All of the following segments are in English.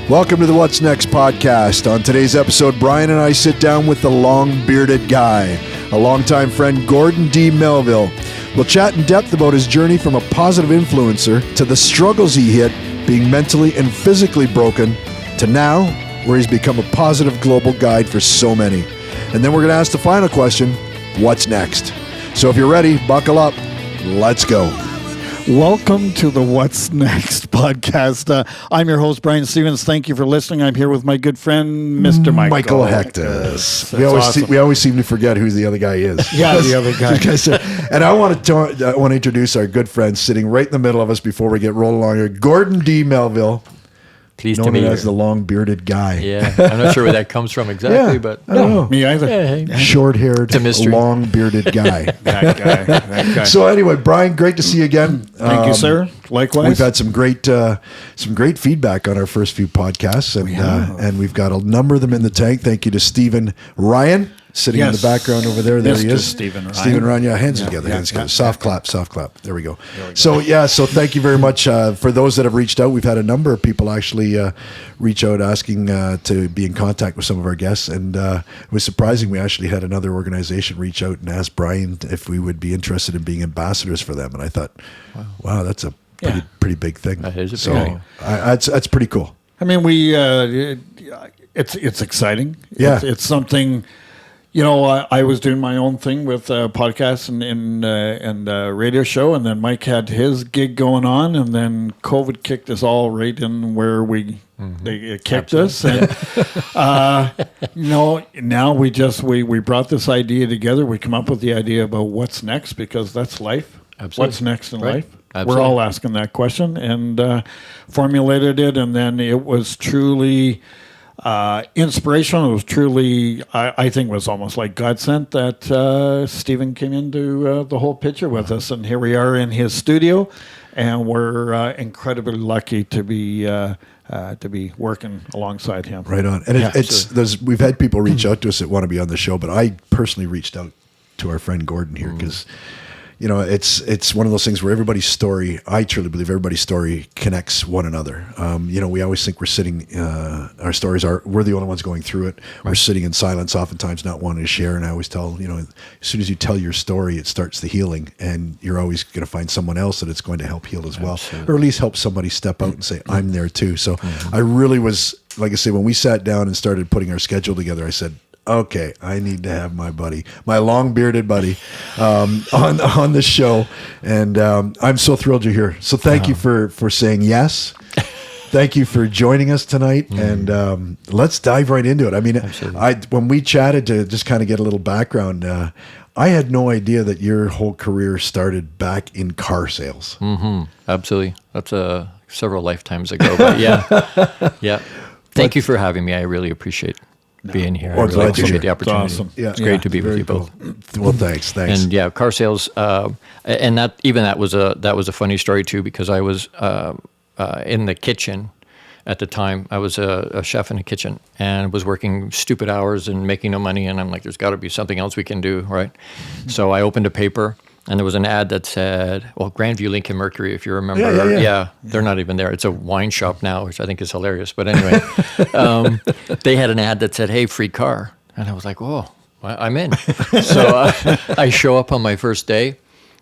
Welcome to the What's Next podcast. On today's episode, Bryan and I sit down with the long-bearded guy, a longtime friend, Gordon D Melville. We'll chat in depth about his journey from a positive influencer to the struggles he hit being mentally and physically broken to now where he's become a positive global guide for so many. And then we're going to ask the final question, what's next? So if you're ready, buckle up. Let's go. Welcome to the What's Next podcast. I'm your host, Bryan Stevens. Thank you for listening. I'm here with my good friend, Mr. Michael Hectus. Awesome. We always seem to forget who the other guy is. Yeah, the other guy. And I want to introduce our good friend sitting right in the middle of us before we get rolled along here, Gordon D Melville. Pleased to meet you. Known as the long-bearded guy. Yeah, I'm not sure where that comes from exactly, but I don't know. Me either. Yeah, Short-haired, long-bearded guy. That guy. So anyway, Bryan, great to see you again. Thank you, sir. Likewise. We've had some great feedback on our first few podcasts, and we've got a number of them in the tank. Thank you to Stephen Ryan. Sitting in the background over there. There he is. Stephen Ryan. Stephen Ryan. Yeah, hands together. Soft clap. There we go. So thank you very much for those that have reached out. We've had a number of people actually reach out asking to be in contact with some of our guests, and it was surprising. We actually had another organization reach out and ask Bryan if we would be interested in being ambassadors for them, and I thought, wow, that's a pretty big thing. That is a big thing. That's pretty cool. I mean, it's exciting. Yeah. It's something. You know, I was doing my own thing with podcasts and radio show, and then Mike had his gig going on, and then COVID kicked us all right in where it kicked us. And, now we brought this idea together. We come up with the idea about what's next, because that's life. Absolutely. What's next in Right. life? Absolutely. We're all asking that question, and formulated it, and then it was truly... inspirational. It was truly, I think it was almost like God sent that Stephen came into the whole picture with us, and here we are in his studio, and we're incredibly lucky to be working alongside him. Right on. And we've had people reach out to us that want to be on the show, but I personally reached out to our friend Gordon here because it's one of those things where everybody's story, I truly believe everybody's story connects one another. We always think we're sitting, our stories we're the only ones going through it. Right. We're sitting in silence oftentimes, not wanting to share. And I always tell, as soon as you tell your story, it starts the healing, and you're always going to find someone else that it's going to help heal as well. Absolutely. Or at least help somebody step out and say, I'm there too. So I really was, like I say, when we sat down and started putting our schedule together, I said, okay, I need to have my buddy, my long-bearded buddy, on the show, and I'm so thrilled you're here. So thank you for saying yes. Thank you for joining us tonight, and let's dive right into it. I mean, when we chatted to just kind of get a little background, I had no idea that your whole career started back in car sales. Mm-hmm. Absolutely. That's several lifetimes ago, but yeah. Thank you for having me. I really appreciate being here. I really appreciate the opportunity. It's awesome. Yeah. It's great to be with you both. Well, thanks. And car sales, and that was a funny story too, because I was in the kitchen at the time. I was a chef in the kitchen and was working stupid hours and making no money. And I'm like, there's got to be something else we can do, right? So I opened a paper, and there was an ad that said, Grandview Lincoln Mercury, if you remember. Yeah, they're not even there. It's a wine shop now, which I think is hilarious. But anyway, they had an ad that said, hey, free car. And I was like, I'm in. So I show up on my first day,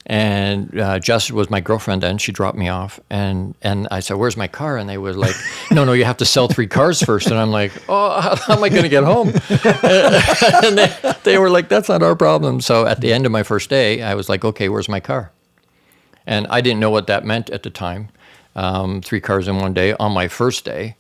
and Jess was my girlfriend then. She dropped me off, and I said, where's my car? And they were like, no, you have to sell 3 cars first. And I'm like, how am I going to get home? And they were like, that's not our problem. So at the end of my first day, I was like, okay, where's my car? And I didn't know what that meant at the time. 3 cars in one day on my first day.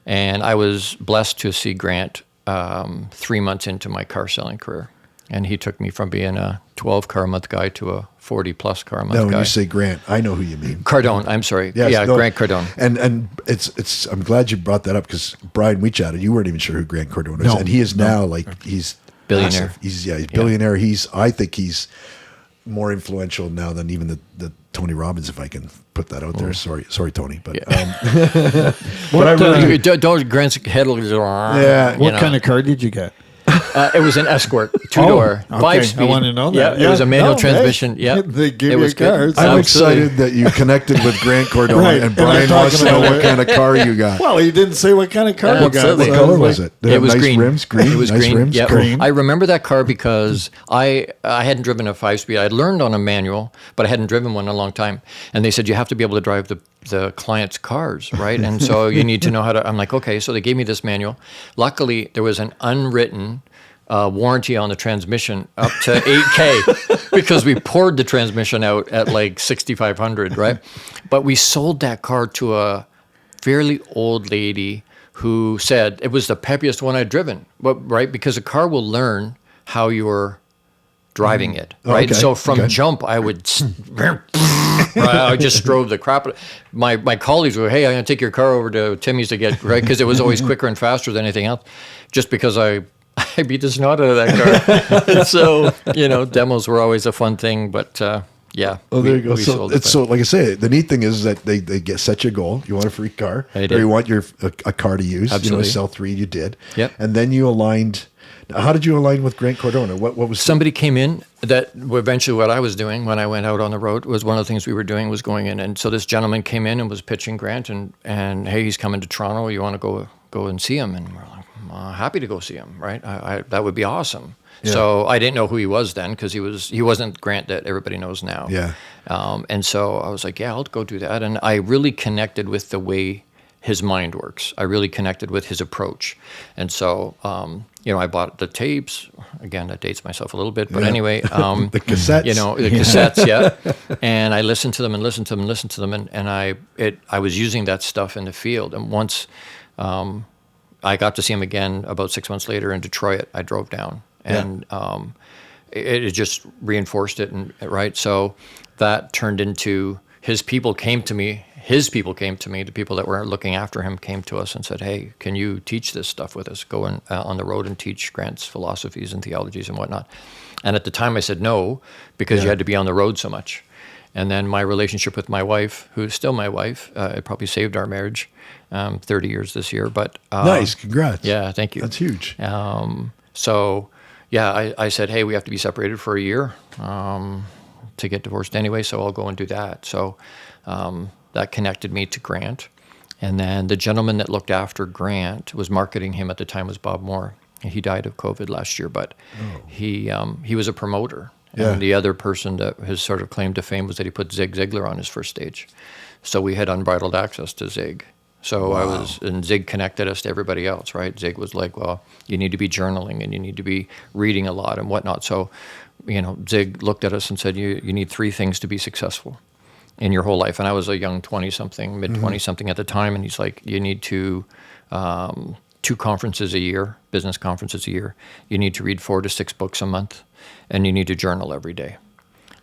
And I was blessed to see Grant 3 months into my car selling career. And he took me from being a 12-car a month guy to a 40-plus car a month guy. No, when you say Grant, I know who you mean. Cardone, I'm sorry. Yes, Grant Cardone. And it's. I'm glad you brought that up, because Bryan, we chatted. You weren't even sure who Grant Cardone is, and he is now he's billionaire. Massive. He's billionaire. I think he's more influential now than even the Tony Robbins, if I can put that out there. Sorry, Tony, but but I really don't. Grant's head looks. What kind of car did you get? It was an Escort two-door, okay. 5-speed. I want to know that. Yeah, it was a manual No, transmission. hey, Yeah, they give it you was good. cars. I'm Absolutely. excited that you connected with Grant Cardone Right. and Bryan And I'm wants to talking know about what kind of car you got. Well, he didn't say what kind of car you got. Absolutely. What so I color like, was it? Did It have was nice green. rims? Green? It was nice green. rims? Yep. Cool. I remember that car because I hadn't driven a 5-speed. I learned on a manual, but I hadn't driven one in a long time. And they said, you have to be able to drive the client's cars, right? And so you need to know how to, I'm like, okay. So they gave me this manual. Luckily, there was an unwritten warranty on the transmission up to 8K because we poured the transmission out at like 6,500, right? But we sold that car to a fairly old lady who said it was the peppiest one I'd driven, right? Because a car will learn how you're driving it, right? Okay. So from jump, I would, I just drove the crap. My colleagues were, hey, I'm going to take your car over to Timmy's to get, right? Because it was always quicker and faster than anything else, just because I beat the snot out of that car. So, demos were always a fun thing, but yeah. Oh, there you go. we So, sold it, so, like I say, the neat thing is that they get set you a goal. You want a free car, I did. or you want a car to use. Absolutely. Sell 3. You did. Yep. And then you aligned. How did you align with Grant Cardone? Or what was Somebody came in that eventually what I was doing when I went out on the road was one of the things we were doing was going in. And so this gentleman came in and was pitching Grant and hey, he's coming to Toronto. You want to go and see him? And we're like, happy to go see him, right? I that would be awesome. Yeah. So I didn't know who he was then because he wasn't Grant that everybody knows now. Yeah. And so I was like, yeah, I'll go do that. And I really connected with the way his mind works. I really connected with his approach. And so, I bought the tapes. Again, that dates myself a little bit. But anyway. the cassettes? The cassettes, yeah. And I listened to them and listened to them and listened to them. And I was using that stuff in the field. And once I got to see him again about 6 months later in Detroit, I drove down. And it just reinforced it, right? So that turned into his people came to me. The people that were looking after him came to us and said, hey, can you teach this stuff with us? Go on the road and teach Grant's philosophies and theologies and whatnot. And at the time I said no, because you had to be on the road so much. And then my relationship with my wife, who's still my wife, it probably saved our marriage, 30 years this year. But Nice. Congrats. Yeah, thank you. That's huge. So, I said, hey, we have to be separated for a year to get divorced anyway, so I'll go and do that. So that connected me to Grant. And then the gentleman that looked after Grant was marketing him at the time was Bob Moore. He died of COVID last year, but he was a promoter. Yeah. And the other person that his sort of claim to fame was that he put Zig Ziglar on his first stage. So we had unbridled access to Zig. So and Zig connected us to everybody else, right? Zig was like, well, you need to be journaling and you need to be reading a lot and whatnot. So, Zig looked at us and said, you need 3 things to be successful in your whole life. And I was a young 20-something, mid-20-something at the time. And he's like, you need to 2 conferences a year, business conferences a year. You need to read 4 to 6 books a month. And you need to journal every day.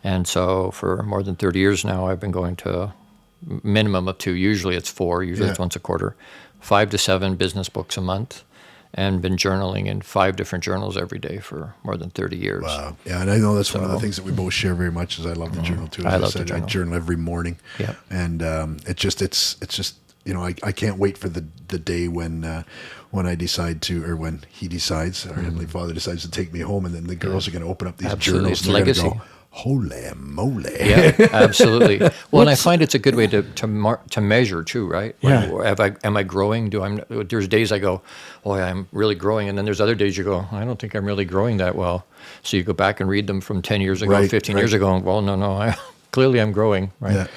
And so for more than 30 years now, I've been going to minimum of 2. Usually it's 4. Usually it's once a quarter. 5 to 7 business books a month. And been journaling in 5 different journals every day for more than 30 years. Wow. Yeah, and I know that's one of the things that we both share very much is I love the journal too. As I love the I journal. journal every morning. Yeah. And it's just I can't wait for the day when I decide to, or when he decides, our Heavenly Father decides to take me home, and then the girls are going to open up these Absolutely. journals It's and they're going legacy. to go, holy moly. Yeah, absolutely. Well, and I find it's a good way to measure too, right? Yeah. Am I growing? There's days I go, oh, yeah, I'm really growing, and then there's other days you go, I don't think I'm really growing that well. So you go back and read them from 10 years ago, Right, 15 years ago, and well, no, clearly I'm growing, right? Yeah.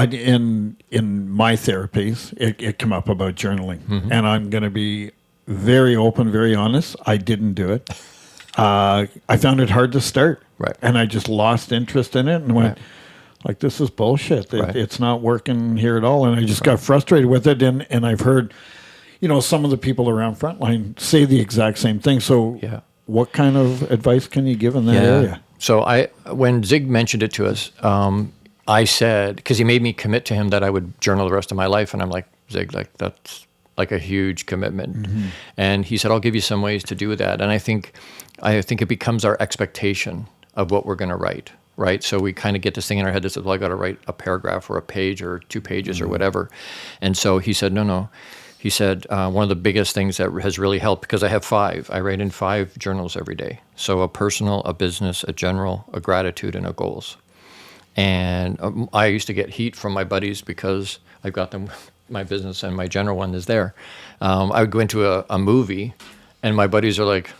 In my therapies, it came up about journaling, and I'm going to be very open, very honest. I didn't do it. I found it hard to start, Right. and I just lost interest in it and went, like, this is bullshit. Right. It's not working here at all, and I just got frustrated with it. And I've heard, some of the people around Frontline say the exact same thing. So, what kind of advice can you give in that area? So when Zig mentioned it to us, I said, because he made me commit to him that I would journal the rest of my life, and I'm like, Zig, that's like a huge commitment. And he said, I'll give you some ways to do that. And I think it becomes our expectation of what we're going to write, right? So we kind of get this thing in our head that says, well, I got to write a paragraph or a page or 2 pages or whatever. And so he said, no, he said, one of the biggest things that has really helped, because I have 5. I write in 5 journals every day. So a personal, a business, a general, a gratitude, and a goals. And I used to get heat from my buddies because I've got them, my business and my general one is there. I would go into a movie, and my buddies are like,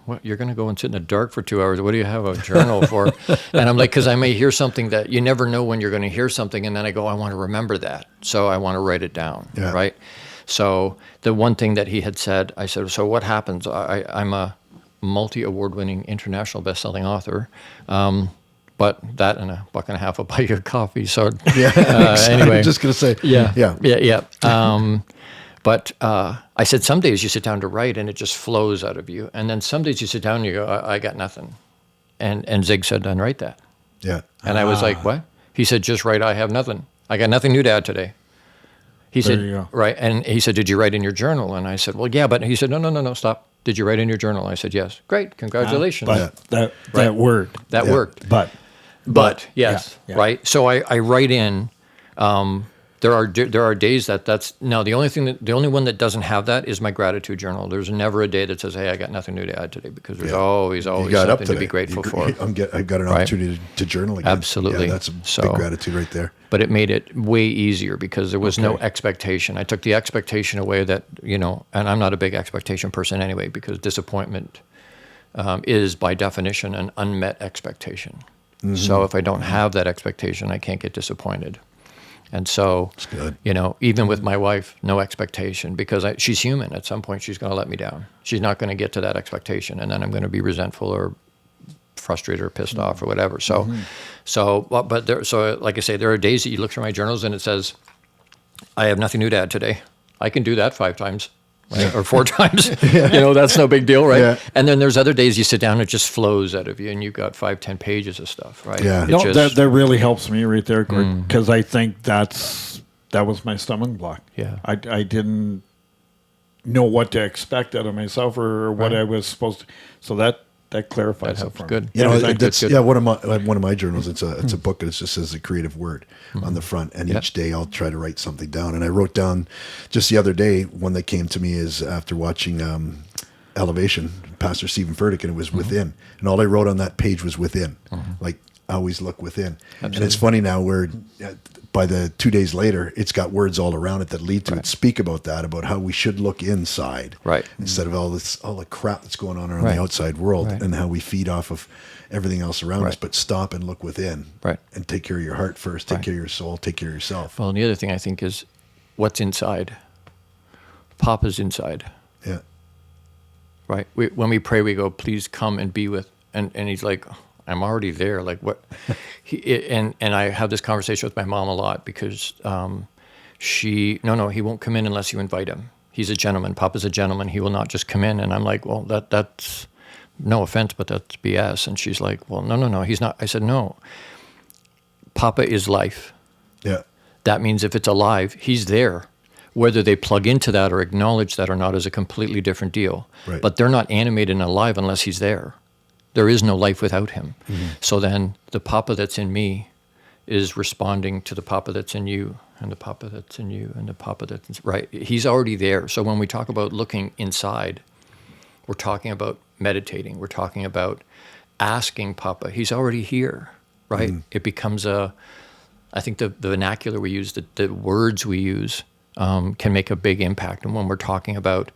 "What? You're going to go and sit in the dark for 2 hours? What do you have a journal for?" And I'm like, because I may hear something that you never know when you're going to hear something. And then I go, I want to remember that. So I want to write it down, right? So the one thing that he had said, I said, so what happens? I'm a multi-award-winning international best-selling author. But that and $1.50 will buy you a coffee. So anyway. I'm just going to say. Yeah. But I said, some days you sit down to write and it just flows out of you. And then some days you sit down and you go, I got nothing. And Zig said, then write that. Yeah. And I was like, what? He said, just write, I have nothing. I got nothing new to add today. He There said, you go. right. And he said, did you write in your journal? And I said, well, yeah. But he said, no, stop. Did you write in your journal? I said, yes. Great. Congratulations. But that word. That worked. But yes, yeah. right. So I write in. There are days that's now the only one that doesn't have that is my gratitude journal. There's never a day that says, "Hey, I got nothing new to add today," because there's always something to be grateful for. I've got an opportunity to journal again. Absolutely. Yeah, that's big gratitude right there. But it made it way easier because there was no expectation. I took the expectation away that, and I'm not a big expectation person anyway, because disappointment is by definition an unmet expectation. Mm-hmm. So if I don't have that expectation, I can't get disappointed. And so, even with my wife, no expectation, because she's human. At some point, she's going to let me down. She's not going to get to that expectation, and then I'm going to be resentful or frustrated or pissed off or whatever. So, like I say, there are days that you look through my journals and it says, I have nothing new to add today. I can do that 5 times. Right? Or 4 times, that's no big deal, right? Yeah. And then there's other days you sit down, it just flows out of you, and you've got 5-10 pages of stuff, right? Yeah. That really helps me right there, Gordon, because I think that was my stumbling block. Yeah. I didn't know what to expect out of myself or what I was supposed to. So that clarifies that it for good. me. That's one of my journals. It's a book that just says the creative word on the front, and each day I'll try to write something down. And I wrote down just the other day, one that came to me is after watching Elevation, Pastor Stephen Furtick, and it was within, and all I wrote on that page was within, like always look within. Absolutely. And it's funny now where by the 2 days later, it's got words all around it that lead to it. Speak about that, about how we should look inside, right, instead of all the crap that's going on around the outside world, and how we feed off of everything else around us. But stop and look within, and take care of your heart first. Take care of your soul. Take care of yourself. Well, and the other thing I think is what's inside. Papa's inside. Yeah. Right. When we pray, we go, "Please come and be with," and he's like, I'm already there. Like what? And I have this conversation with my mom a lot because he won't come in unless you invite him. He's a gentleman. Papa's a gentleman. He will not just come in. And I'm like, well, that's no offense, but that's BS. And she's like, well, no, he's not. I said, no. Papa is life. Yeah. That means if it's alive, he's there. Whether they plug into that or acknowledge that or not is a completely different deal. Right. But they're not animated and alive unless he's there. There is no life without him. Mm-hmm. So then the Papa that's in me is responding to the Papa that's in you, and the Papa that's in you, and the Papa that's right. He's already there. So when we talk about looking inside, we're talking about meditating. We're talking about asking Papa. He's already here, right? Mm-hmm. It becomes I think the vernacular we use, the words we use can make a big impact. And when we're talking about,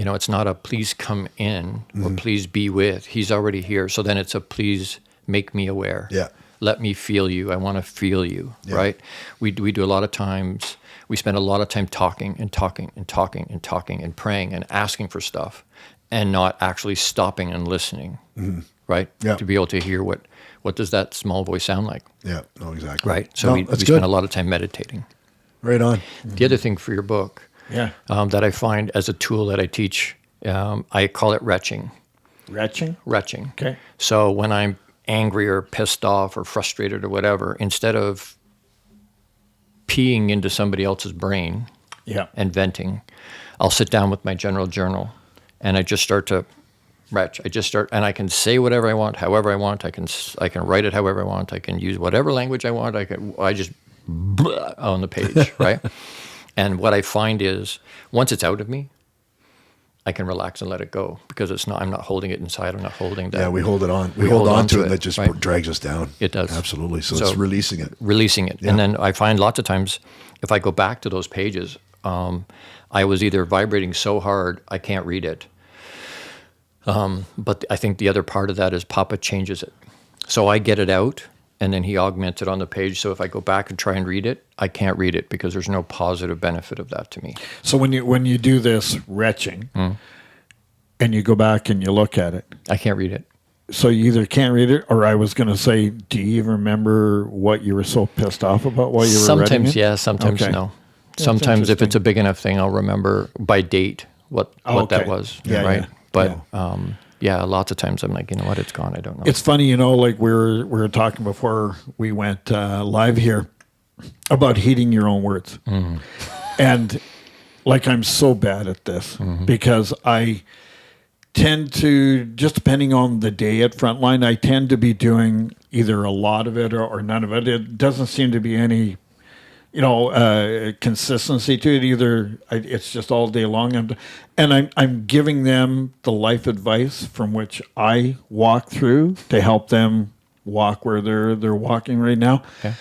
it's not a please come in or please be with. He's already here. So then it's a please make me aware. Yeah. Let me feel you. I want to feel you, right? We do a lot of times, we spend a lot of time talking and praying and asking for stuff and not actually stopping and listening, right? Yeah. To be able to hear what does that small voice sound like? Yeah, no, exactly. Right. So we spend a lot of time meditating. Right on. The other thing for your book that I find as a tool that I teach, I call it retching. Retching? Retching. Okay. So when I'm angry or pissed off or frustrated or whatever, instead of peeing into somebody else's brain and venting, I'll sit down with my general journal and I just start to retch. And I can say whatever I want, however I want. I can write it however I want. I can use whatever language I want. I just on the page, right? And what I find is once it's out of me, I can relax and let it go because I'm not holding it inside. I'm not holding that. Yeah, we hold it on. We hold on to it, and that just right? drags us down. It does. Absolutely. So it's releasing it. Releasing it. Yeah. And then I find lots of times if I go back to those pages, I was either vibrating so hard I can't read it. But I think the other part of that is Papa changes it. So I get it out, and then he augments it on the page. So if I go back and try and read it, I can't read it because there's no positive benefit of that to me. So when you do this retching, and you go back and you look at it, I can't read it. so you either can't read it, or I was going to say, do you even remember what you were so pissed off about while you were reading it? Sometimes, yeah. Sometimes, Okay. no. That's Sometimes if it's a interesting. big enough thing, I'll remember by date what okay. that was, Yeah, right? yeah. But lots of times I'm like, you know what, it's gone. I don't know. It's funny, like we were talking before we went live here about heeding your own words. And like I'm so bad at this because I tend to, just depending on the day at Frontline, I tend to be doing either a lot of it or none of it. It doesn't seem to be any, consistency to it. Either it's just all day long. And I'm giving them the life advice from which I walk through to help them walk where they're walking right now. Okay.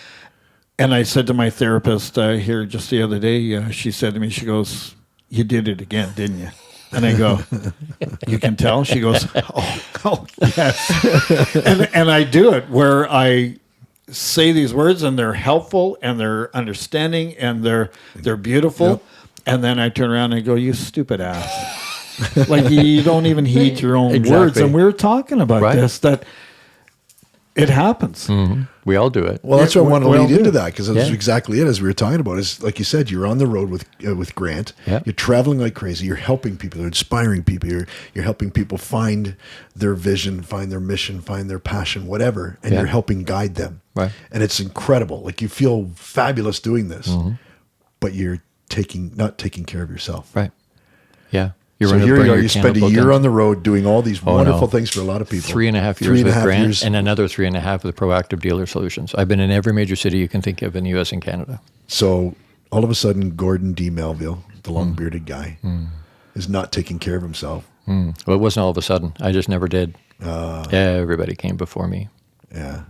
And I said to my therapist here just the other day, she said to me, she goes, "You did it again, didn't you?" And I go, "You can tell?" She goes, oh yes. and I do it where I say these words and they're helpful and they're understanding and they're beautiful. Yep. And then I turn around and I go, "You stupid ass." Like you don't even heed your own Exactly. words. And we were talking about Right. this, that it happens. We all do it. Well, that's what I want to Well, lead into do. that, because that's Yeah. exactly it. As we were talking about, is like you said, you're on the road with Grant. Yeah. You're traveling like crazy. You're helping people. You're inspiring people. You're helping people find their vision, find their mission, find their passion, whatever, and Yeah. you're helping guide them. Right. And it's incredible. Like you feel fabulous doing this, but you're not taking care of yourself. Right. Yeah. You're So gonna here burn you are. your You spend a candle year down. on the road doing all these Oh, wonderful no. things for a lot of people. 3.5 years with Grant and another 3.5 with Proactive Dealer Solutions. I've been in every major city you can think of in the U.S. and Canada. So all of a sudden, Gordon D Melville, the long-bearded guy, is not taking care of himself. Well, it wasn't all of a sudden. I just never did. Everybody came before me. Yeah.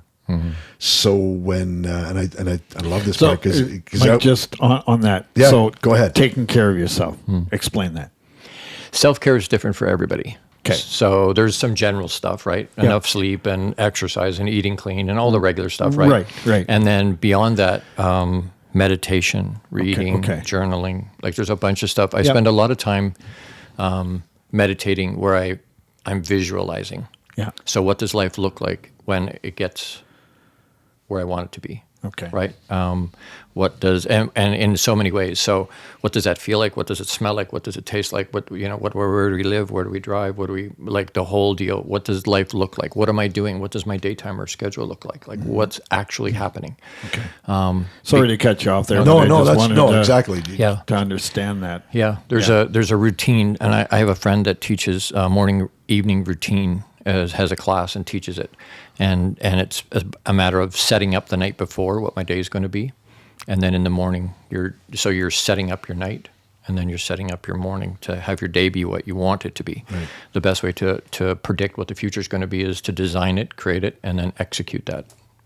So when and I love this So, part because Mike, just on that. Yeah, So go ahead. Taking care of yourself. Explain that. Self-care is different for everybody. Okay. So there's some general stuff, right? Yeah. Enough sleep and exercise and eating clean and all the regular stuff, right? Right. And then beyond that, meditation, reading, okay. journaling. Like there's a bunch of stuff. I spend a lot of time meditating where I'm visualizing. Yeah. So what does life look like when it gets where I want it to be? Okay. Right. What does and in so many ways. So what does that feel like? What does it smell like? What does it taste like? Where do we live? Where do we drive? What do we like? The whole deal. What does life look like? What am I doing? What does my daytime or schedule look like? Like what's actually happening? Okay. Sorry to cut you off there. no, but I just that's wanted exactly. Yeah. to understand that. Yeah. There's a routine, and I have a friend that teaches morning evening routine. Has a class and teaches it, and it's a matter of setting up the night before what my day is going to be, and then in the morning you're setting up your night, and then you're setting up your morning to have your day be what you want it to be. Right. The best way to predict what the future is going to be is to design it, create it, and then execute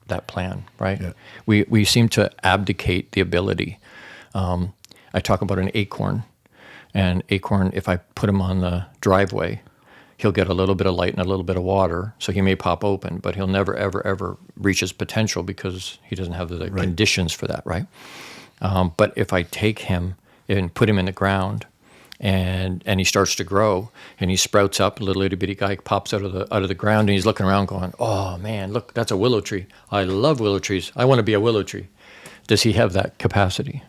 that plan. Right? Yeah. We seem to abdicate the ability. I talk about an acorn, and acorn. If I put him on the driveway, he'll get a little bit of light and a little bit of water, so he may pop open, but he'll never, ever, ever reach his potential because he doesn't have the conditions for that, right? But if I take him and put him in the ground, and he starts to grow, and he sprouts up, a little itty bitty guy pops out of the ground, and he's looking around going, "Oh man, look, that's a willow tree. I love willow trees. I want to be a willow tree." Does he have that capacity?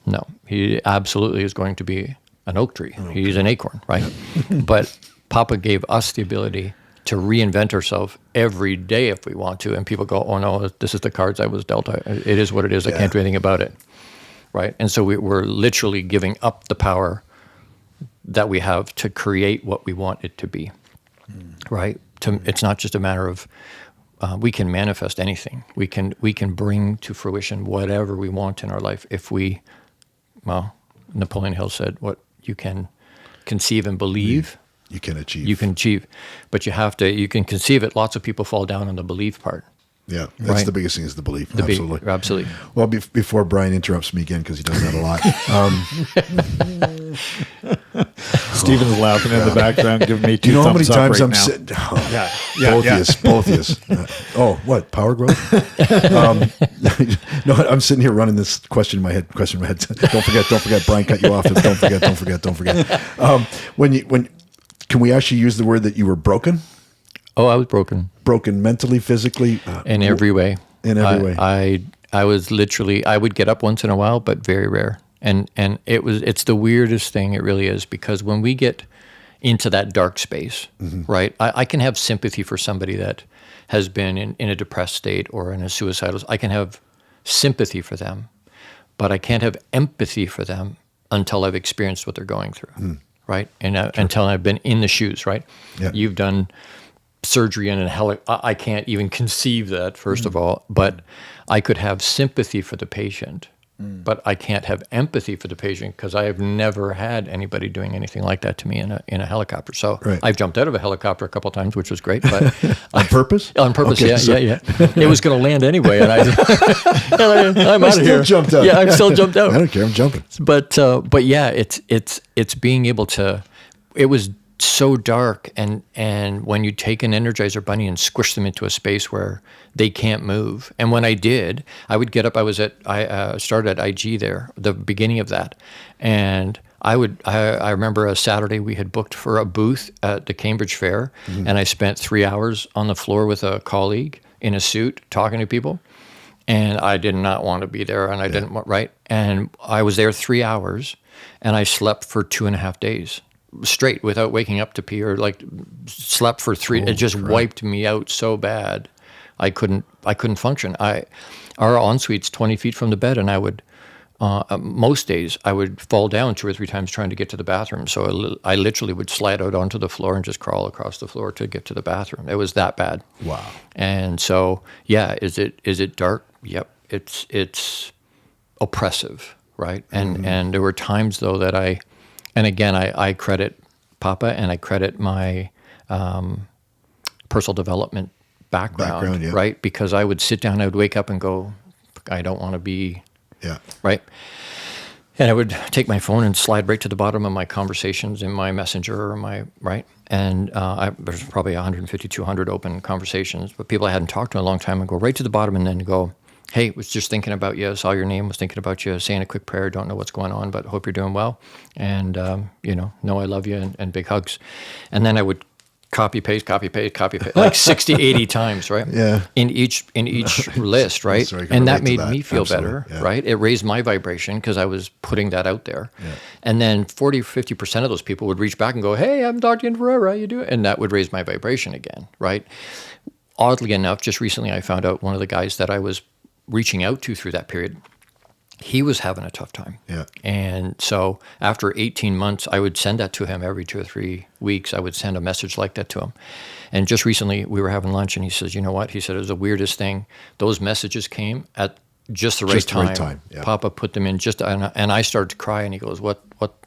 No, he absolutely is going to be an oak tree. Okay. He's an acorn, right? But Papa gave us the ability to reinvent ourselves every day if we want to. And people go, "Oh no, this is the cards I was dealt. It is what it is. I can't do anything about it." Right? And so we're literally giving up the power that we have to create what we want it to be. Right? It's not just a matter of, we can manifest anything. We can bring to fruition whatever we want in our life if we, Napoleon Hill said, what you can conceive and believe, you can achieve. you can achieve. But you can conceive it. Lots of people fall down on the belief part. Yeah, that's Right. the biggest thing is the belief. Absolutely. Absolutely. Well, before Bryan interrupts me again, because he does that a lot. Stephen's laughing in the background, giving me two You know how many thumbs up times right I'm now. sitting? Both of you. What? Power growth? No, I'm sitting here running this question in my head. Don't forget. Bryan cut you off. Don't forget. Can we actually use the word that you were broken? Oh, I was broken. Broken mentally, physically? In every way. In every way. I was literally, I would get up once in a while, but very rare. And it's the weirdest thing, it really is, because when we get into that dark space, right, I can have sympathy for somebody that has been in a depressed state or in a suicidal, I can have sympathy for them, but I can't have empathy for them until I've experienced what they're going through, right? And until I've been in the shoes, right? Yeah. You've done surgery in a I can't even conceive that, first of all, but I could have sympathy for the patient, but I can't have empathy for the patient because I have never had anybody doing anything like that to me in a helicopter. So Right. I've jumped out of a helicopter a couple of times, which was great, but On purpose? on purpose, Okay, yeah. It was going to land anyway, and I'm out of here. Jumped out. Yeah, I'm still jumped out. I don't care. I'm jumping. But yeah, it's being able to. It was so dark, and when you take an Energizer Bunny and squish them into a space where they can't move, and when I did, I would get up. I started at IG there, the beginning of that, and I remember a Saturday we had booked for a booth at the Cambridge Fair, and I spent 3 hours on the floor with a colleague in a suit talking to people. And I did not want to be there, and I didn't want, right? And I was there 3 hours, and I slept for 2.5 days straight without waking up to pee, or slept for 3. It just wiped me out so bad, I couldn't function. Our ensuite's 20 feet from the bed, and I would most days I would fall down 2 or 3 times trying to get to the bathroom. So I literally would slide out onto the floor and just crawl across the floor to get to the bathroom. It was that bad. Wow. And so, yeah, is it dark? Yep. It's oppressive, right? And there were times though that I credit Papa, and I credit my personal development background, yeah. right? Because I would sit down, I would wake up and go, I don't want to be, right? And I would take my phone and slide right to the bottom of my conversations in my messenger or my, right? And there's probably 150, 200 open conversations, but people I hadn't talked to in a long time, and go right to the bottom and then go, hey, was just thinking about you, saw your name, was thinking about you, saying a quick prayer, don't know what's going on, but hope you're doing well. And, know I love you, and big hugs. And then I would copy paste, like 60, 80 times, right? Yeah. In each list, right? So I can And that relate to made me feel better, yeah. right? It raised my vibration because I was putting that out there. Yeah. And then 40, 50% of those people would reach back and go, hey, I haven't talked to you in forever, how you doing? And that would raise my vibration again, right? Oddly enough, just recently I found out one of the guys that I was reaching out to through that period, he was having a tough time. Yeah. And so after 18 months, I would send that to him every 2 or 3 weeks. I would send a message like that to him. And just recently we were having lunch, and he says, you know what? He said, it was the weirdest thing. Those messages came at just the right time. Yeah. Papa put them in and I started to cry, and he goes, why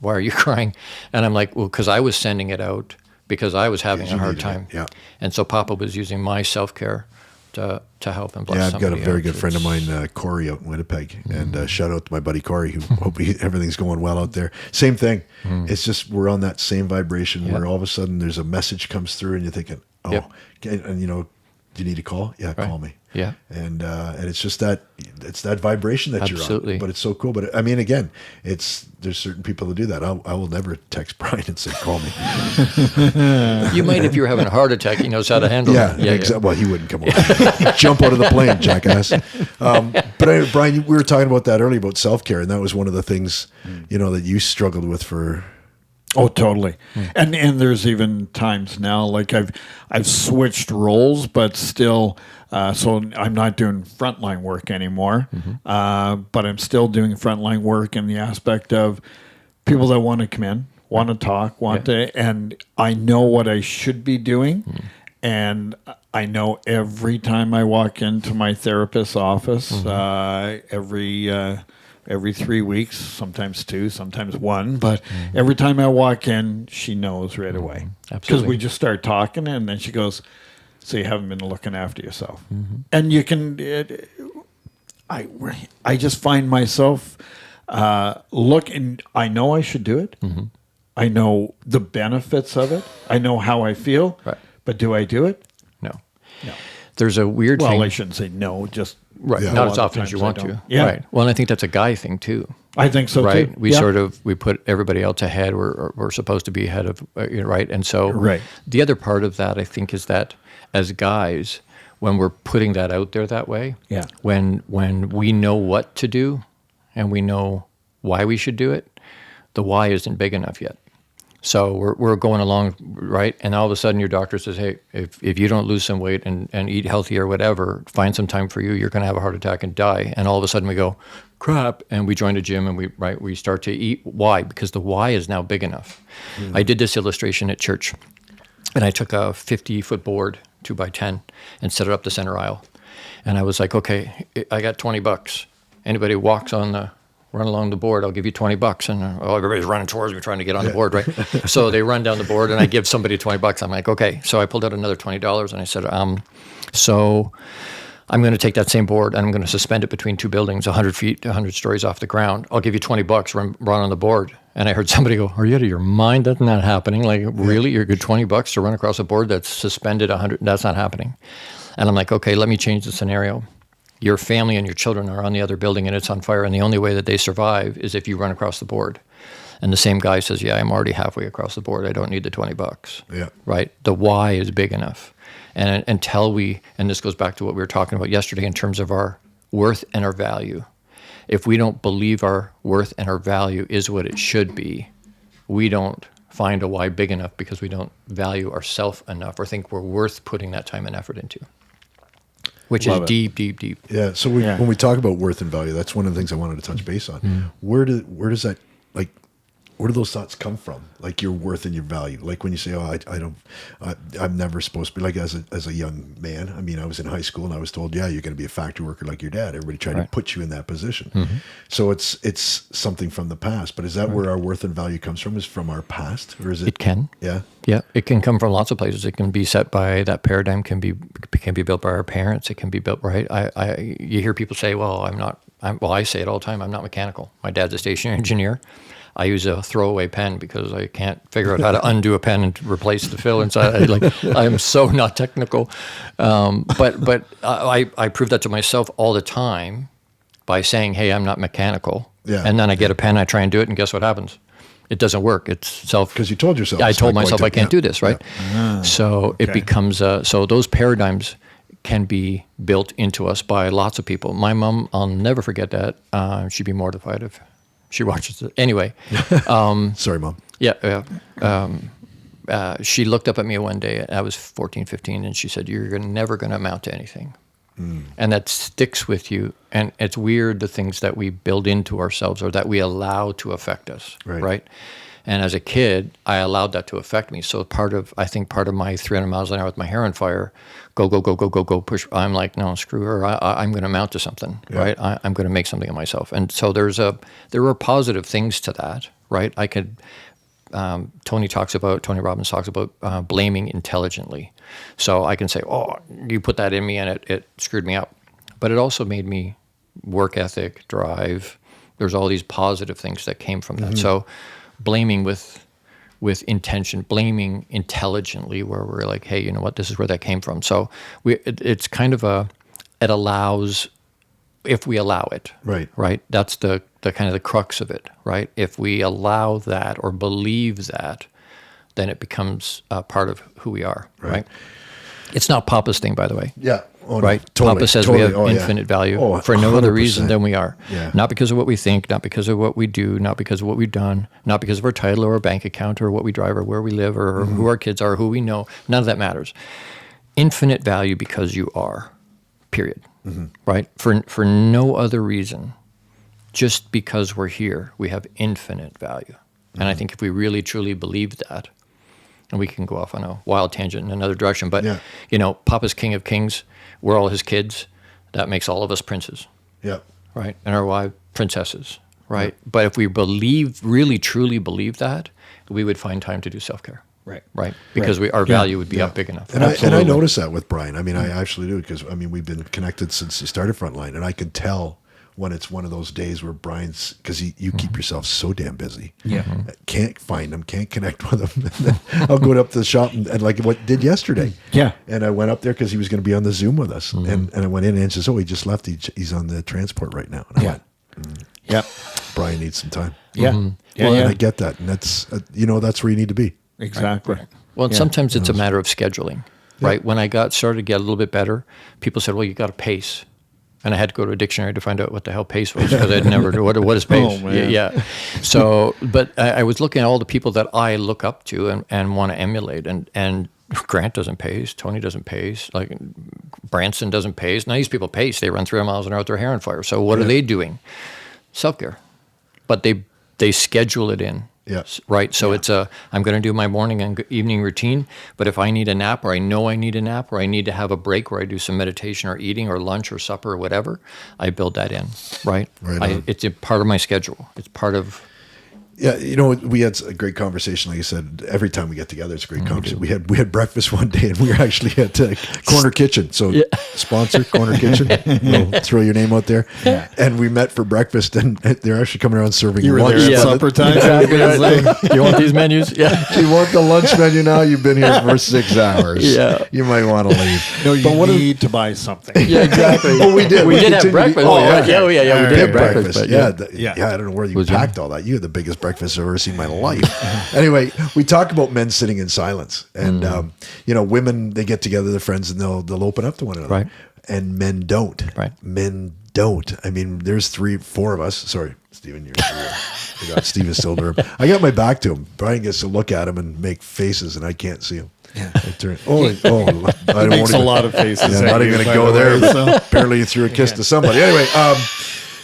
are you crying? And I'm like, well, because I was sending it out because I was having a hard time. Yeah. And so Papa was using my self-care to help and bless Yeah, I've got a somebody very else. good friend of mine, Corey, out in Winnipeg, and shout out to my buddy Corey, who hope everything's going well out there. Same thing. It's just we're on that same vibration where all of a sudden there's a message comes through, and you're thinking, oh, and do you need a call? Yeah, call me. Yeah. And it's just that vibration that Absolutely. you're on. But it's so cool. But I mean, again, there's certain people that do that. I will never text Bryan and say, call me. You might if you're having a heart attack. He knows how to handle it. Yeah, exactly. Well, he wouldn't come over. Jump out of the plane, jackass. But anyway, Bryan, we were talking about that earlier about self-care, and that was one of the things, that you struggled with for. Oh, totally. And there's even times now, like I've switched roles, but still, so I'm not doing frontline work anymore, but I'm still doing frontline work in the aspect of people that want to come in, want to talk, and I know what I should be doing. And I know every time I walk into my therapist's office, every every 3 weeks, sometimes 2, sometimes 1. But every time I walk in, she knows right away. Because Absolutely. we just start talking, and then she goes, "So you haven't been looking after yourself." And you can, I just find myself looking, I know I should do it. I know the benefits of it. I know how I feel. Right. But do I do it? No. No. There's a weird Well, thing. I shouldn't say no, just Right. Yeah. Not a as lot of often as you times want I to. don't. Yeah. Right. Well, and I think that's a guy thing too. I think so Right. too. We Yeah. we put everybody else ahead. We're supposed to be ahead of, right. And so Right. the other part of that, I think, is that as guys, when we're putting that out there that way, Yeah. when we know what to do and we know why we should do it, the why isn't big enough yet. So we're going along, right? And all of a sudden your doctor says, hey, if you don't lose some weight and eat healthy or whatever, find some time for you, you're going to have a heart attack and die. And all of a sudden we go, crap, and we join a gym and we start to eat. Why? Because the why is now big enough. I did this illustration at church, and I took a 50-foot board, 2x10, and set it up the center aisle. And I was like, okay, I got $20. Anybody walks run along the board, I'll give you $20. And everybody's running towards me trying to get on the board, right? So they run down the board and I give somebody $20. I'm like, okay. So I pulled out another $20 and I said, so I'm going to take that same board and I'm going to suspend it between 2 buildings, 100 feet, 100 stories off the ground. I'll give you $20, run on the board. And I heard somebody go, are you out of your mind? That's not happening. Like, really? You're good $20 to run across a board that's suspended 100? That's not happening. And I'm like, okay, let me change the scenario. Your family and your children are on the other building and it's on fire, and the only way that they survive is if you run across the board. And the same guy says, yeah, I'm already halfway across the board. I don't need the $20. Yeah. Right? The why is big enough. And until and this goes back to what we were talking about yesterday in terms of our worth and our value. If we don't believe our worth and our value is what it should be, we don't find a why big enough because we don't value ourselves enough or think we're worth putting that time and effort into. Which Love is it. deep, deep, deep. Yeah. So when we talk about worth and value, that's one of the things I wanted to touch base on. Where does that, like, where do those thoughts come from? Like your worth and your value. Like when you say, "Oh, I'm never supposed to be," like as a young man. I mean, I was in high school and I was told, "Yeah, you're going to be a factory worker like your dad." Everybody tried to put you in that position. So it's something from the past. But is that where our worth and value comes from? Is from our past, or is it? It can. Yeah. Yeah, it can come from lots of places. It can be set by that paradigm. Can be built by our parents. It can be built right. You hear people say, "Well, I say it all the time. I'm not mechanical. My dad's a stationary engineer. I use a throwaway pen because I can't figure out how to undo a pen and replace the fill inside. I'm so not technical." But I prove that to myself all the time by saying, "Hey, I'm not mechanical." Yeah. And then I get a pen, I try and do it, and guess what happens? It doesn't work. It's self. Because you told yourself. I it's told not myself quite I can't do this, right? Yeah. So it okay. becomes so those paradigms can be built into us by lots of people. My mom, I'll never forget that. She'd be mortified if she watches it. Anyway. Sorry, Mom. Yeah. She looked up at me one day. I was 14, 15, and she said, "You're never going to amount to anything." And that sticks with you. And it's weird, the things that we build into ourselves or that we allow to affect us, right? And as a kid, I allowed that to affect me. So part of my 300 miles an hour with my hair on fire, go, push. I'm like, no, screw her. I'm going to amount to something, right? I'm going to make something of myself. And so there are positive things to that, right? I could, Tony Robbins talks about blaming intelligently. So I can say, oh, you put that in me and it screwed me up. But it also made me work ethic, drive. There's all these positive things that came from that. So blaming with intention, blaming intelligently, where we're like, hey, you know what, this is where that came from. So it's kind of it allows, if we allow it, right? That's the kind of the crux of it, right? If we allow that or believe that, then it becomes a part of who we are, right? It's not Papa's thing, by the way. Yeah. Oh, right? No, totally, Papa says totally. we have infinite value for no 100%. other reason than we are. Yeah. Not because of what we think, not because of what we do, not because of what we've done, not because of our title or our bank account or what we drive or where we live or who our kids are, who we know. None of that matters. Infinite value because you are, period. Right? For no other reason. Just because we're here, we have infinite value. And I think if we really, truly believe that, and we can go off on a wild tangent in another direction, but, Papa's King of Kings, we're all his kids. That makes all of us princes. Yeah. Right? And our wife, princesses, right? But if we really truly believe that, we would find time to do self-care. Right. Because our value would be up big enough. And I notice that with Bryan. I mean, I actually do, because, I mean, we've been connected since he started Frontline, and I can tell when it's one of those days where Bryan's, because you keep yourself so damn busy. Yeah. Can't find him, can't connect with him. And then I'll go up to the shop and like what did yesterday. Yeah. And I went up there because he was going to be on the Zoom with us. And I went in and says, oh, he just left. He's on the transport right now. And I went, Yep. Bryan needs some time. Yeah. Well, and I get that. And that's, that's where you need to be. Exactly. Well, and sometimes it's a matter of scheduling, right? When I started to get a little bit better, people said, well, you got to pace. And I had to go to a dictionary to find out what the hell pace was, because I'd never knew what is pace. Oh, man. Yeah. So, but I was looking at all the people that I look up to and want to emulate. And Grant doesn't pace. Tony doesn't pace. Like Branson doesn't pace. Now these people pace. They run 300 miles an hour with their hair on fire. So what are they doing? Self-care. But they schedule it in. Yes. Right. So it's I'm going to do my morning and evening routine, but if I need a nap, or I know I need a nap, or I need to have a break where I do some meditation or eating or lunch or supper or whatever, I build that in. Right. It's a part of my schedule. It's part of. Yeah, we had a great conversation. Like I said, every time we get together, it's a great conversation. We had breakfast one day, and we were actually at Corner Kitchen. So sponsor Corner Kitchen. We'll throw your name out there. Yeah. And we met for breakfast, and they're actually coming around serving lunch. There at supper time. You want these menus? Yeah. You want the lunch menu now? You've been here for 6 hours. Yeah. You might want to leave. No, you need to buy something. Yeah, exactly. Well, we did. We did have breakfast. Yeah, we did have breakfast. But yeah, I don't know where you packed all that. You had the biggest breakfast I've ever seen in my life. Anyway, we talk about men sitting in silence, and women, they get together, their friends, and they'll open up to one another. Right. And men don't. Right. Men don't. I mean, there's 4 of us. Sorry, Stephen, you got Stephen still there. I got my back to him. Bryan gets to look at him and make faces, and I can't see him. Yeah. I don't Makes a lot of faces. Yeah, I'm not even going to go there. But apparently, you threw a kiss to somebody. Anyway,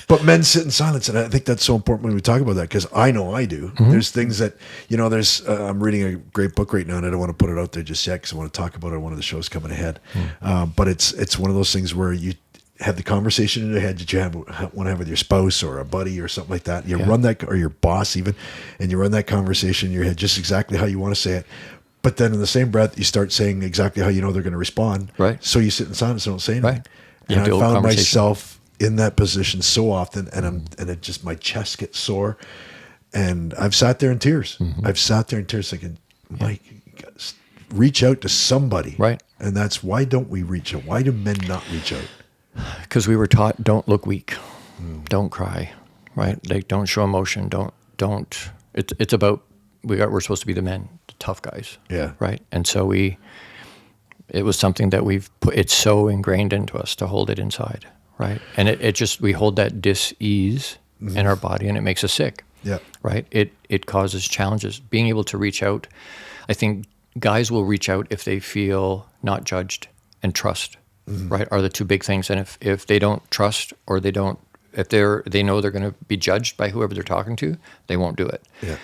but men sit in silence, and I think that's so important when we talk about that, because I know I do. Mm-hmm. There's things that there's. I'm reading a great book right now, and I don't want to put it out there just yet because I want to talk about it on one of the shows coming ahead. But it's one of those things where you have the conversation in your head that you want to have with your spouse or a buddy or something like that. You run that, or your boss even, and you run that conversation in your head just exactly how you want to say it. But then in the same breath, you start saying exactly how you know they're going to respond. Right. So you sit in silence and don't say anything. Right. And I found myself in that position so often, and it just, my chest gets sore, and I've sat there in tears. Mm-hmm. I've sat there in tears thinking, Mike, reach out to somebody. Right. And that's, why don't we reach out? Why do men not reach out? Because we were taught, don't look weak, don't cry, right? Like, don't show emotion, don't. It's about, we're supposed to be the men, the tough guys. Yeah. Right. And so it was something that we've put, it's so ingrained into us to hold it inside. Right. And it just, we hold that dis-ease in our body, and it makes us sick. Yeah. Right. It causes challenges. Being able to reach out, I think guys will reach out if they feel not judged and trust, right, are the two big things. And if they don't trust, or if they know they're going to be judged by whoever they're talking to, they won't do it. Yeah.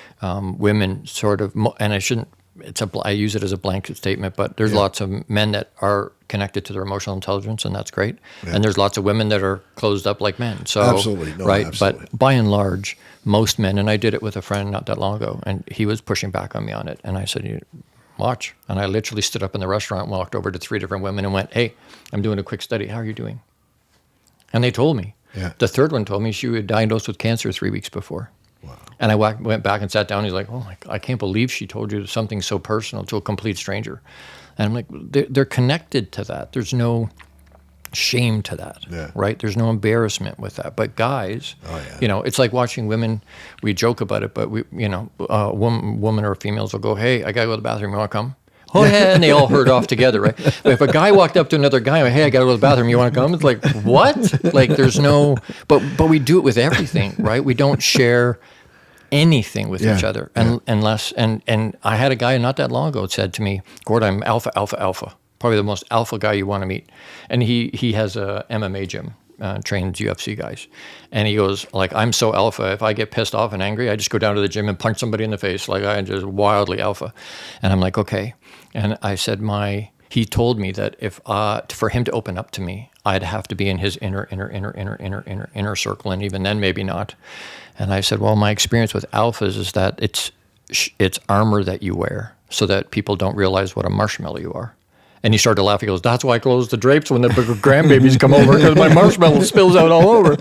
Women sort of, and I use it as a blanket statement, but there's lots of men that are connected to their emotional intelligence, and that's great. Yeah. And there's lots of women that are closed up like men. So, absolutely. No, right. Absolutely. But by and large, most men, and I did it with a friend not that long ago, and he was pushing back on me on it. And I said, watch. And I literally stood up in the restaurant and walked over to 3 different women and went, hey, I'm doing a quick study. How are you doing? And they told me. Yeah. The third one told me she was diagnosed with cancer 3 weeks before. Wow. And I went back and sat down. He's like, oh, I can't believe she told you something so personal to a complete stranger. And I'm like, they're connected to that. There's no shame to that, right? There's no embarrassment with that. But guys, it's like watching women. We joke about it, but women or females will go, hey, I got to go to the bathroom. You want to come? Oh, yeah, and they all herd off together, right? But if a guy walked up to another guy, hey, I got to go to the bathroom, you want to come? It's like, what? Like, there's no, but we do it with everything, right? We don't share anything with each other, unless, and I had a guy not that long ago that said to me, Gordon, I'm alpha, probably the most alpha guy you want to meet. And he has a MMA gym, trains UFC guys. And he goes, like, I'm so alpha, if I get pissed off and angry, I just go down to the gym and punch somebody in the face. Like, I'm just wildly alpha. And I'm like, okay. And I said, he told me that for him to open up to me, I'd have to be in his inner circle, and even then maybe not. And I said, well, my experience with alphas is that it's armor that you wear so that people don't realize what a marshmallow you are. And he started to laugh. He goes, that's why I close the drapes when the grandbabies come over, because my marshmallow spills out all over.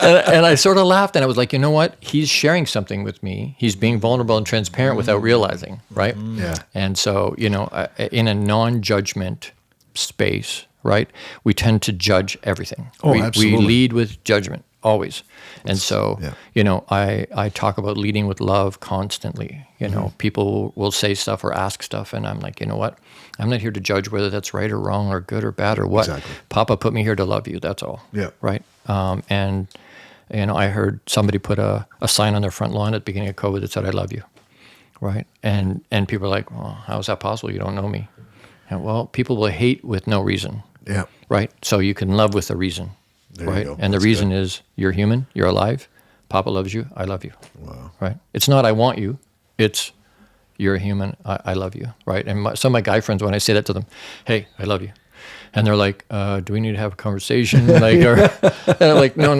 And I sort of laughed, and I was like, you know what? He's sharing something with me. He's being vulnerable and transparent without realizing, right? Yeah. And so, in a non-judgment space, right, we tend to judge everything. Absolutely. We lead with judgment, always. And so, I talk about leading with love constantly. People will say stuff or ask stuff, and I'm like, you know what? I'm not here to judge whether that's right or wrong or good or bad or what. Exactly. Papa put me here to love you. That's all. Yeah. Right. And I heard somebody put a sign on their front lawn at the beginning of COVID that said, "I love you." Right. And people are like, "Well, how is that possible? You don't know me." And, well, people will hate with no reason. Yeah. Right. So you can love with a reason. There right. You go. And That's the reason good. is you're human. You're alive. Papa loves you. I love you. Wow. Right. It's not I want you. It's you're a human. I love you. Right. And some of my guy friends, when I say that to them, hey, I love you. And they're like, do we need to have a conversation? And I'm like, no,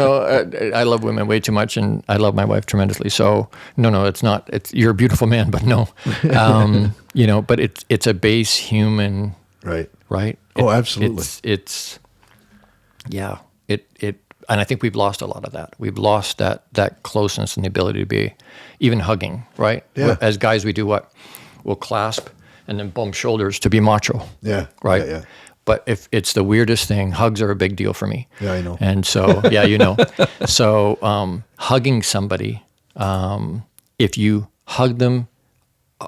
I love women way too much, and I love my wife tremendously. So no, it's not. You're a beautiful man, but no, but it's a base human. Right. Right. Oh, absolutely. And I think we've lost a lot of that. We've lost that closeness and the ability to be even hugging, right? Yeah. As guys, we do what? We'll clasp and then bump shoulders to be macho. Yeah. Right. Yeah. But if it's the weirdest thing, hugs are a big deal for me. Yeah, I know. And so, So hugging somebody, if you hug them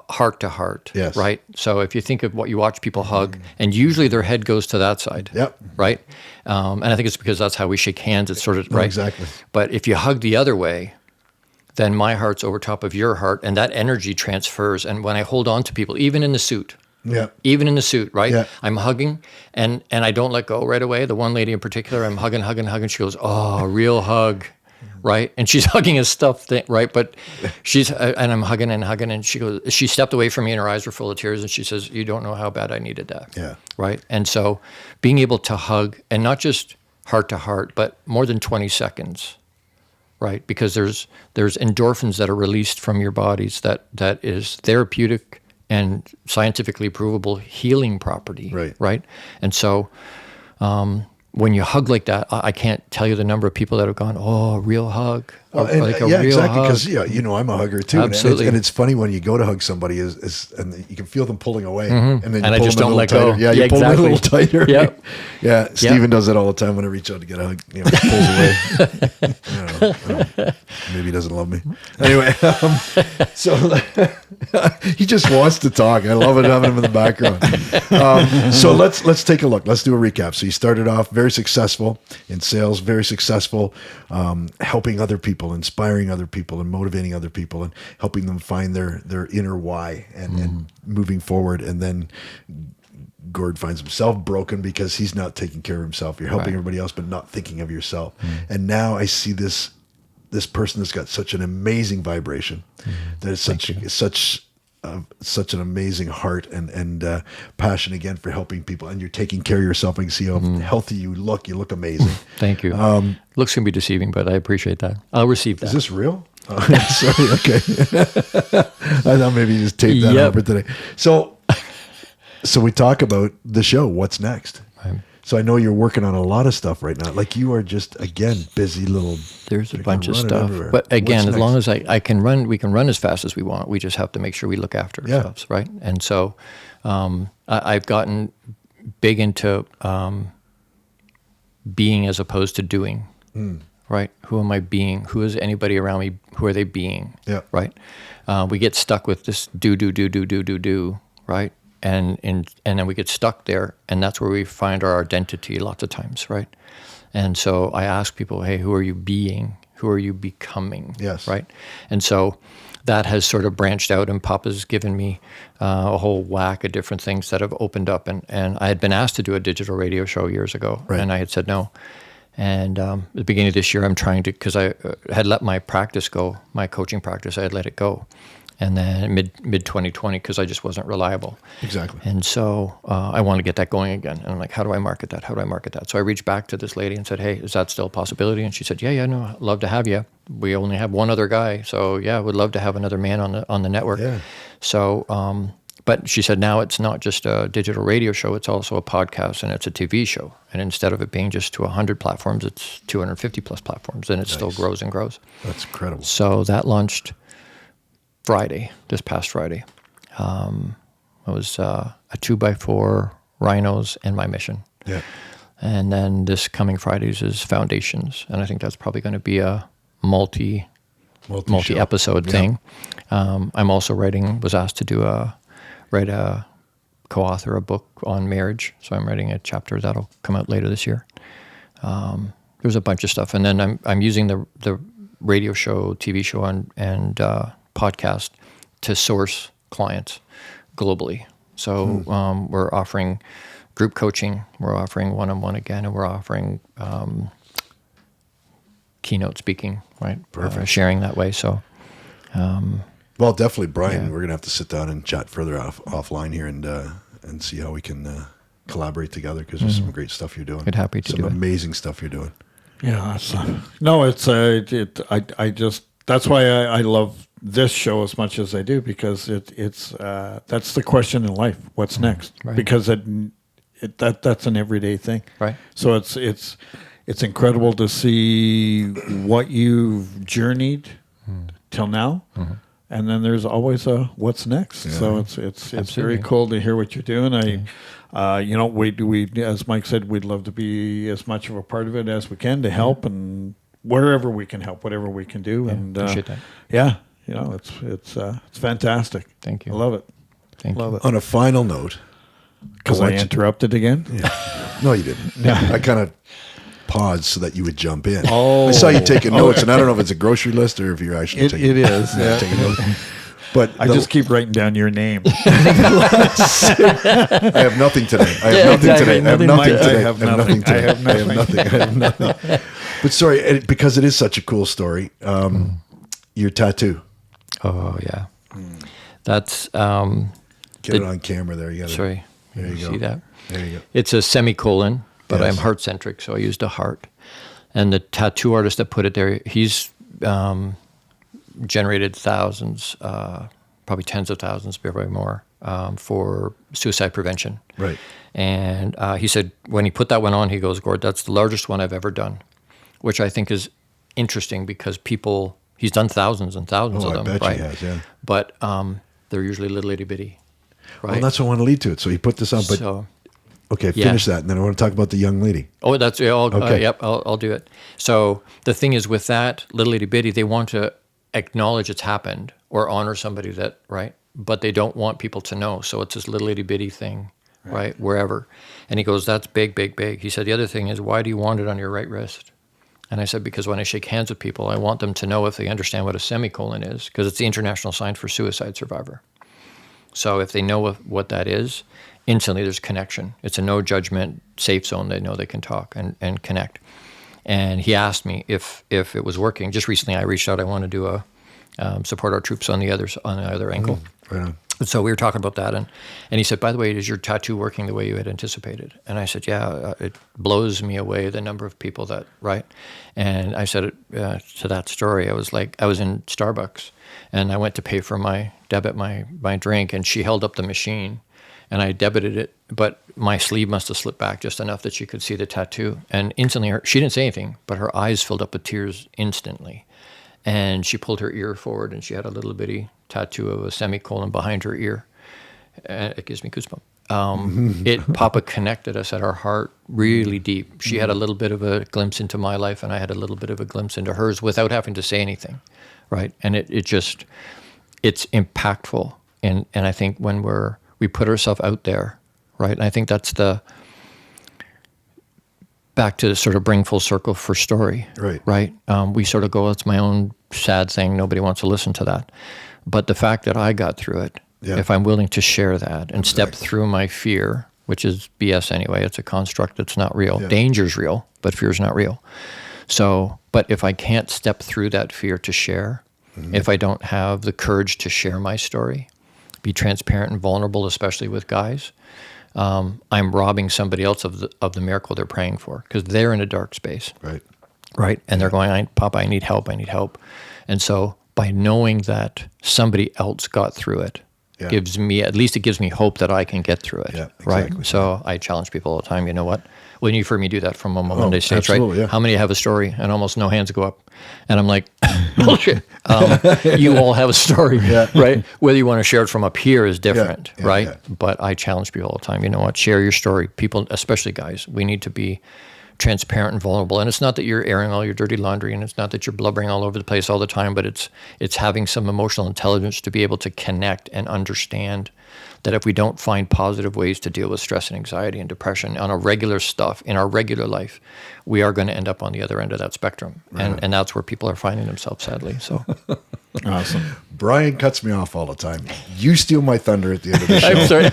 heart to heart, yes. right? So if you think of what you watch people hug, and usually their head goes to that side, Yep. right? And I think it's because that's how we shake hands. It's sort of, right? Exactly. But if you hug the other way, then my heart's over top of your heart, and that energy transfers. And when I hold on to people, even in the suit, right? Yeah. I'm hugging, and I don't let go right away. The one lady in particular, I'm hugging. She goes, oh, a real hug. Right. And she's hugging a stuffed thing. Right. But and I'm hugging, and she stepped away from me, and her eyes were full of tears. And she says, you don't know how bad I needed that. Yeah. Right. And so being able to hug, and not just heart to heart, but more than 20 seconds. Right. Because there's endorphins that are released from your bodies that is therapeutic and scientifically provable healing property. Right. Right. And so, when you hug like that, I can't tell you the number of people that have gone, oh, a real hug. Well, exactly. Because I'm a hugger too. Absolutely. And it's funny when you go to hug somebody and you can feel them pulling away, and then you I pull just them a don't little let tighter. go. Yeah, you pull them a little tighter. Yep. Yeah. Steven does that all the time when I reach out to get a hug. He pulls away. I don't know. Maybe he doesn't love me. Anyway, so he just wants to talk. I love it having him in the background. So let's take a look. Let's do a recap. So you started off very successful in sales, very successful helping other people, inspiring other people, and motivating other people, and helping them find their inner why and moving forward. And then Gord finds himself broken because he's not taking care of himself. You're helping everybody else, but not thinking of yourself. And now I see this person that's got such an amazing vibration, that is such an amazing heart and passion again for helping people, and you're taking care of yourself. I can see how healthy you look. You look amazing. Thank you. Looks can be deceiving, but I appreciate that. I'll receive that. Is this real? Sorry. Okay. I thought maybe you just taped that out for today. So we talk about the show. What's next? Right. So I know you're working on a lot of stuff right now. Like you are just, again, busy little. There's a bunch of stuff. Everywhere. But again, as long as I can run, we can run as fast as we want. We just have to make sure we look after ourselves, right? And so I've gotten big into being as opposed to doing, right? Who am I being? Who is anybody around me? Who are they being? Yeah. Right? We get stuck with this do, right? And then we get stuck there, and that's where we find our identity lots of times, right? And so I ask people, hey, who are you being? Who are you becoming? Yes. Right? And so that has sort of branched out, and Papa's given me a whole whack of different things that have opened up. And I had been asked to do a digital radio show years ago, and I had said no. And at the beginning of this year, I'm trying to, because I had let my practice go, my coaching practice, I had let it go. and then mid 2020 because I just wasn't reliable. Exactly. And so I want to get that going again. And I'm like, how do I market that? How do I market that? So I reached back to this lady and said, hey, is that still a possibility? And she said, yeah, no, I'd love to have you. We only have one other guy, so yeah, would love to have another man on the network. Yeah. So, but she said now it's not just a digital radio show; it's also a podcast and it's a TV show. And instead of it being just to 100 platforms, it's 250 plus platforms, and it still grows and grows. That's incredible. So that launched this past Friday. It was a 2x4 rhinos and my mission. Yeah. And then this coming Fridays is Foundations, and I think that's probably going to be a multi-episode thing. I'm also was asked to co-author a book on marriage, so I'm writing a chapter that'll come out later this year. There's a bunch of stuff, and then I'm using the radio show, TV show, and podcast to source clients globally. So we're offering group coaching, we're offering one-on-one again, and we're offering keynote speaking, right? Perfect. Sharing that way. So, well, definitely, Bryan. We're gonna have to sit down and chat further offline here and see how we can collaborate together because there's some great stuff you're doing. I'd happy to do it. Some amazing stuff you're doing. Yeah. I just that's why I love this show as much as I do, because it's that's the question in life. What's next? Right. Because that's an everyday thing. Right. So it's incredible to see what you've journeyed till now. Mm-hmm. And then there's always a what's next. Yeah. So it's very cool to hear what you're doing. We as Mike said, we'd love to be as much of a part of it as we can to help, and wherever we can help, whatever we can do. Yeah, and appreciate that. Yeah, it's fantastic. Thank you. I love it. Thank you. It. On a final note, because I interrupted again. Yeah. No, you didn't. I kind of paused so that you would jump in. Oh. I saw you taking notes, and I don't know if it's a grocery list or if you're actually taking it is. Yeah. taking notes. But I just keep writing down your name. I have nothing today. I have nothing. But sorry, because it is such a cool story. Your tattoo. Oh yeah, that's get it on camera there. You got it. Sorry, there you go. See that? There you go. It's a semicolon, but Yes. I'm heart centric, so I used a heart. And the tattoo artist that put it there, he's generated thousands, probably tens of thousands, probably more, for suicide prevention. Right. And he said when he put that one on, he goes, "Gord, that's the largest one I've ever done," which I think is interesting because he's done thousands and thousands of them. I bet right? he has, yeah. But they're usually little itty bitty. Right. Well, that's what I want to lead to it. So he put this on, but So, okay, yeah. finish that, and then I want to talk about the young lady. Oh, that's Okay. yep. I'll do it. So the thing is, with that little itty bitty, they want to acknowledge it's happened or honor somebody that right, but they don't want people to know. So it's this little itty bitty thing, right, wherever. And he goes, "That's big, big, big." He said, "The other thing is, why do you want it on your right wrist?" And I said, "Because when I shake hands with people, I want them to know if they understand what a semicolon is, because it's the international sign for suicide survivor. So if they know what that is, instantly there's connection. It's a no judgment, safe zone. They know they can talk and connect." And he asked me if it was working. Just recently, I reached out. I want to do support our troops on the other ankle. Right on. So we were talking about that, and he said, "By the way, is your tattoo working the way you had anticipated?" And I said, "Yeah, it blows me away the number of people that right." And I said to that story, I was in Starbucks, and I went to pay for my drink, and she held up the machine, and I debited it, but my sleeve must have slipped back just enough that she could see the tattoo, and instantly she didn't say anything, but her eyes filled up with tears instantly. And she pulled her ear forward, and she had a little bitty tattoo of a semicolon behind her ear. It gives me goosebumps. Papa connected us at our heart really deep. She had a little bit of a glimpse into my life, and I had a little bit of a glimpse into hers without having to say anything, right? And it's impactful. And I think when we put ourselves out there, right? And I think that's back to sort of bring full circle for story, right? We sort of go, "It's my own sad thing. Nobody wants to listen to that." But the fact that I got through it, if I'm willing to share that and step through my fear, which is BS anyway, it's a construct that's not real. Yeah. Danger's real, but fear's not real. So, but if I can't step through that fear to share, if I don't have the courage to share my story, be transparent and vulnerable, especially with guys, I'm robbing somebody else of the miracle they're praying for, because they're in a dark space. Right. And they're going, Papa, I need help. And so by knowing that somebody else got through it, gives me hope that I can get through it. Yeah, right. exactly. So I challenge people all the time, you know what? When you've heard me do that from a Monday stage, right? Yeah. How many have a story? And almost no hands go up. And I'm like, bullshit. You all have a story, right? Whether you want to share it from up here is different, right? Yeah. But I challenge people all the time, you know what? Share your story. People, especially guys, we need to be transparent and vulnerable. And it's not that you're airing all your dirty laundry, and it's not that you're blubbering all over the place all the time, but it's having some emotional intelligence to be able to connect and understand that if we don't find positive ways to deal with stress and anxiety and depression on a regular stuff in our regular life, we are going to end up on the other end of that spectrum. Right. And that's where people are finding themselves, sadly. So awesome. Brian cuts me off all the time. You steal my thunder at the end of the show. I'm sorry.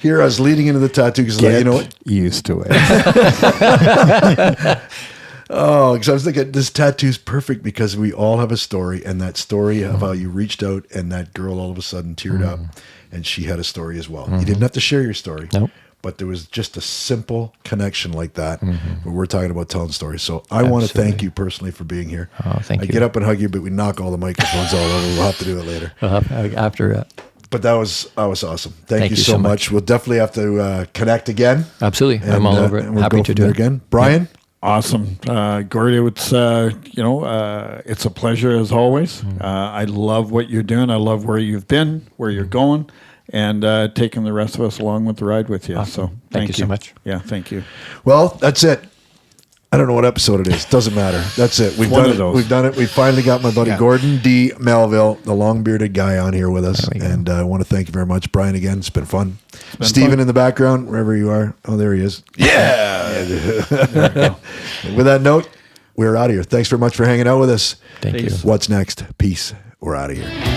Here I was leading into the tattoo because you know what? Used to it. Because I was thinking this tattoo's perfect because we all have a story, and that story of how you reached out and that girl all of a sudden teared up, and she had a story as well. You didn't have to share your story, but there was just a simple connection like that where we're talking about telling stories. So I want to thank you personally for being here. Oh, thank you. I get up and hug you, but we knock all the microphones all over. We'll have to do it later. After But that was awesome. Thank you so much. We'll definitely have to connect again. Absolutely. I'm all over it. We'll Happy go to from do there it again. Brian? Awesome. Gordy, it's, it's a pleasure as always. I love what you're doing. I love where you've been, where you're going, and taking the rest of us along with the ride with you. Awesome. So thank you so much. Yeah, thank you. Well, that's it. I don't know what episode it is. Doesn't matter. That's it. We've done it. We've done it. We finally got my buddy Gordon D Melville, the long-bearded guy, on here with us. And I want to thank you very much, Brian, again. It's been fun. Stephen in the background, wherever you are. Oh, there he is. Yeah. With that note, we're out of here. Thanks very much for hanging out with us. Thank you. What's next? Peace. We're out of here.